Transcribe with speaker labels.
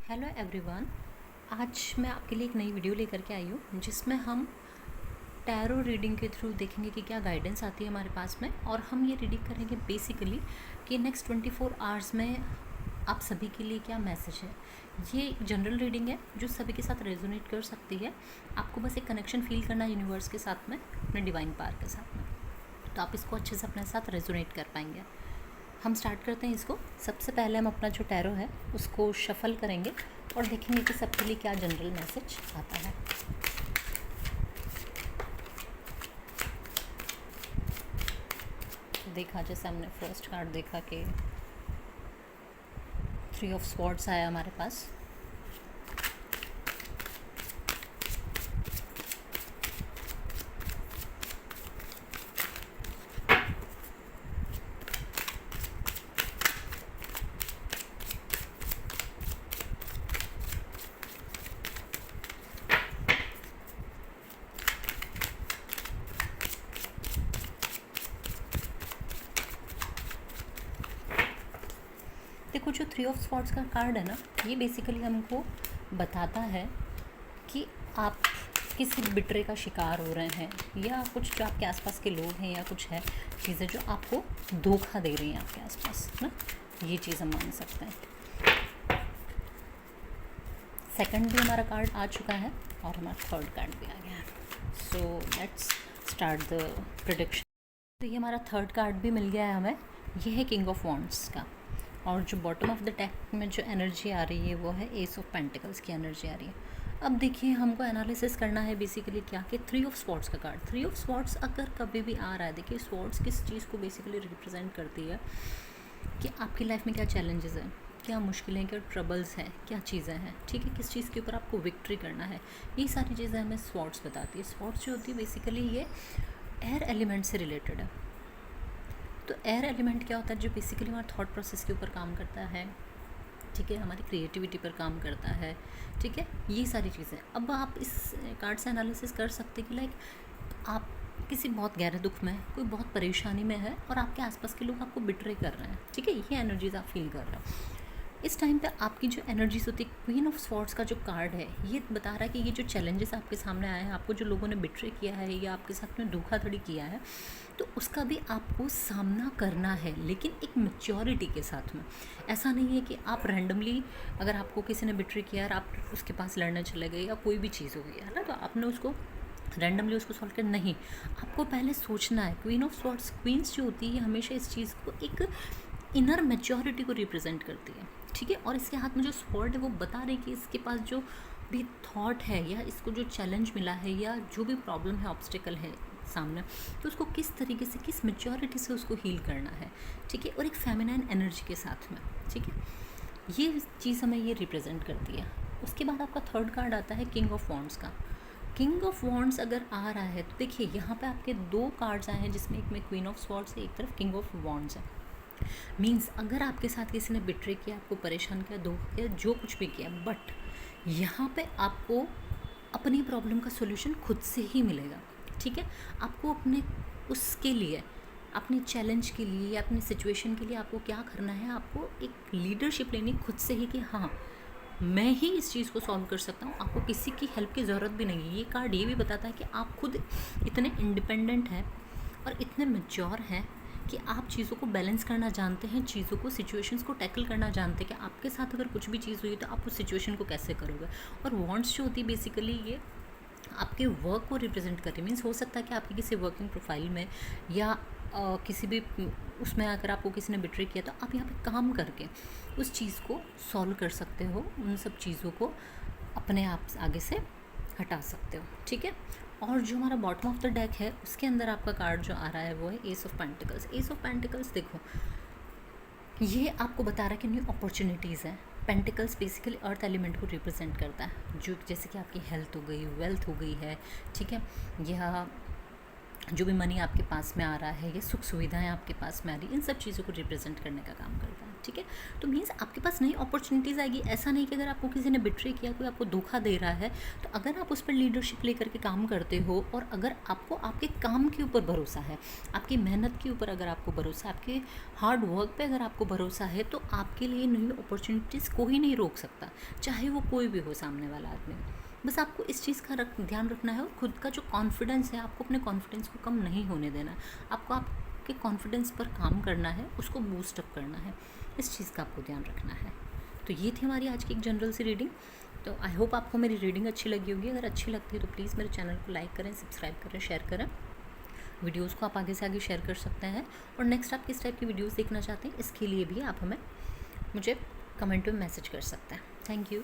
Speaker 1: Hello everyone. आज मैं आपके लिए एक नई वीडियो लेकर के आई हूँ जिसमें हम टैरो रीडिंग के थ्रू देखेंगे कि क्या गाइडेंस आती है हमारे पास में, और हम ये रीडिंग करेंगे बेसिकली कि नेक्स्ट 24 आवर्स में आप सभी के लिए क्या मैसेज है। ये एक जनरल रीडिंग है जो सभी के साथ रेजोनेट कर सकती है। आपको बस एक कनेक्शन फील करना है यूनिवर्स के साथ में, अपने डिवाइन पावर के साथ में, तो आप इसको अच्छे से अपने साथ रेजोनेट कर पाएंगे। हम स्टार्ट करते हैं इसको। सबसे पहले हम अपना जो टैरो है उसको शफल करेंगे और देखेंगे कि सबके लिए क्या जनरल मैसेज आता है। देखा, जैसे हमने फर्स्ट कार्ड देखा कि 3 ऑफ स्वॉर्ड्स आया हमारे पास। देखो, जो 3 ऑफ स्वॉर्ड्स का कार्ड है ना, ये बेसिकली हमको बताता है कि आप किसी बिटरे का शिकार हो रहे हैं, या कुछ जो आपके आसपास के लोग हैं या कुछ है चीज़ें जो आपको धोखा दे रही हैं आपके आसपास ना, ये चीज़ हम मान सकते हैं। सेकंड भी हमारा कार्ड आ चुका है और हमारा थर्ड कार्ड भी आ गया है। So let's start the prediction. तो ये हमारा थर्ड कार्ड भी मिल गया है हमें। ये है किंग ऑफ वॉन्ड्स का, और जो बॉटम ऑफ द डेक में जो एनर्जी आ रही है वो है एस ऑफ पेंटिकल्स की एनर्जी आ रही है। अब देखिए, हमको एनालिसिस करना है बेसिकली क्या कि 3 ऑफ स्वॉर्ड्स का कार्ड। 3 ऑफ स्वॉर्ड्स अगर कभी भी आ रहा है, देखिए स्वॉर्ड्स किस चीज़ को बेसिकली रिप्रेजेंट करती है कि आपकी लाइफ में क्या चैलेंजेस हैं, क्या मुश्किलें, क्या ट्रबल्स हैं, क्या चीज़ें हैं, ठीक है, किस चीज़ के ऊपर आपको विक्ट्री करना है, ये सारी चीज़ें हमें स्वॉर्ड्स बताती है। स्वॉर्ड्स जो होती है बेसिकली ये एयर एलिमेंट से रिलेटेड है। तो एयर एलिमेंट क्या होता है, जो बेसिकली हमारे थॉट प्रोसेस के ऊपर काम करता है, ठीक है, हमारी क्रिएटिविटी पर काम करता है, ठीक है, ये सारी चीज़ें। अब आप इस कार्ड से एनालिसिस कर सकते हैं कि लाइक आप किसी बहुत गहरे दुख में, कोई बहुत परेशानी में है और आपके आसपास के लोग आपको बिट्रे कर रहे हैं, ठीक है, ये एनर्जीज आप फील कर रहे हो। इस टाइम पे आपकी जो एनर्जीज होती है, क्वीन ऑफ स्वॉर्ड्स का जो कार्ड है ये बता रहा है कि ये जो चैलेंजेस आपके सामने आए हैं, आपको जो लोगों ने बिट्रे किया है या आपके साथ में धोखाधड़ी किया है, तो उसका भी आपको सामना करना है, लेकिन एक मैच्योरिटी के साथ में। ऐसा नहीं है कि आप रैंडमली, अगर आपको किसी ने बिट्रे किया और आप उसके पास लड़ने चले गए या कोई भी चीज़ हो गई है ना, तो आपने उसको रैंडमली उसको सॉल्व कर, नहीं, आपको पहले सोचना है। क्वीन ऑफ स्वॉर्ड्स, क्वींस जो होती है हमेशा इस चीज़ को एक इनर मैच्योरिटी को रिप्रेजेंट करती है, ठीक है, और इसके हाथ में जो स्वॉर्ड है वो बता रही कि इसके पास जो भी थॉट है या इसको जो चैलेंज मिला है या जो भी प्रॉब्लम है, ऑब्स्टिकल है सामने, तो उसको किस तरीके से, किस मैच्योरिटी से उसको हील करना है, ठीक है, और एक फेमिनाइन एनर्जी के साथ में, ठीक है, ये चीज़ हमें ये रिप्रेजेंट करती है। उसके बाद आपका थर्ड कार्ड आता है किंग ऑफ वॉन्ड्स का। किंग ऑफ वॉन्ड्स अगर आ रहा है तो देखिए यहाँ पे आपके 2 कार्ड्स आए हैं, जिसमें एक में क्वीन ऑफ स्वॉर्ड्स है, एक तरफ किंग ऑफ वॉन्ड्स है। मीन्स अगर आपके साथ किसी ने बिट्रे किया, आपको परेशान किया, धोखा किया, जो कुछ भी किया, बट यहाँ पे आपको अपनी प्रॉब्लम का सोल्यूशन खुद से ही मिलेगा, ठीक है। आपको अपने उसके लिए, अपने चैलेंज के लिए या अपनी सिचुएशन के लिए आपको क्या करना है, आपको एक लीडरशिप लेनी खुद से ही कि हाँ, मैं ही इस चीज़ को सॉल्व कर सकता हूँ, आपको किसी की हेल्प की ज़रूरत भी नहीं है। ये कार्ड ये भी बताता है कि आप खुद इतने इंडिपेंडेंट हैं और इतने मैच्योर हैं कि आप चीज़ों को बैलेंस करना जानते हैं, चीज़ों को, सिचुएशंस को टैकल करना जानते हैं कि आपके साथ अगर कुछ भी चीज़ हुई तो आप उस सिचुएशन को कैसे करोगे। और वॉन्ट्स जो होती है बेसिकली ये आपके वर्क को रिप्रेजेंट कर रही है। मीन्स हो सकता है कि आपकी किसी वर्किंग प्रोफाइल में या किसी भी उसमें अगर आपको किसी ने बिट्रे किया, तो आप यहाँ पे काम करके उस चीज़ को सॉल्व कर सकते हो, उन सब चीज़ों को अपने आप आगे से हटा सकते हो, ठीक है। और जो हमारा बॉटम ऑफ द डेक है उसके अंदर आपका कार्ड जो आ रहा है वो है S of pentacles. S of pentacles देखो, ये आपको बता रहा है कि न्यू अपॉर्चुनिटीज़ हैं। पेंटिकल्स बेसिकली अर्थ एलिमेंट को रिप्रेजेंट करता है, जो जैसे कि आपकी हेल्थ हो गई, वेल्थ हो गई है, ठीक है, यह जो भी मनी आपके पास में आ रहा है, ये सुख सुविधाएं आपके पास में आ रही, इन सब चीज़ों को रिप्रेजेंट करने का काम करता है। ठीक है। तो मीन्स आपके पास नई अपॉर्चुनिटीज़ आएगी। ऐसा नहीं कि अगर आपको किसी ने बिट्रे किया, कोई आपको धोखा दे रहा है, तो अगर आप उस पर लीडरशिप लेकर के काम करते हो और अगर आपको आपके काम के ऊपर भरोसा है, आपकी मेहनत के ऊपर अगर आपको भरोसा है, आपके हार्ड वर्क पे अगर आपको भरोसा है, तो आपके लिए नई अपॉर्चुनिटीज़ कोई नहीं रोक सकता, चाहे वो कोई भी हो सामने वाला आदमी। बस आपको इस चीज़ का ध्यान रखना है, और खुद का जो कॉन्फिडेंस है, आपको अपने कॉन्फिडेंस को कम नहीं होने देना। आपको आपके कॉन्फिडेंस पर काम करना है, उसको बूस्ट अप करना है, इस चीज़ का आपको ध्यान रखना है। तो ये थी हमारी आज की एक जनरल सी रीडिंग। तो आई होप आपको मेरी रीडिंग अच्छी लगी होगी। अगर अच्छी लगती है तो प्लीज़ मेरे चैनल को लाइक करें, सब्सक्राइब करें, शेयर करें। वीडियोज़ को आप आगे से आगे शेयर कर सकते हैं। और नेक्स्ट आप किस टाइप की वीडियोज़ देखना चाहते हैं, इसके लिए भी आप हमें मुझे कमेंट में मैसेज कर सकते हैं। Thank you.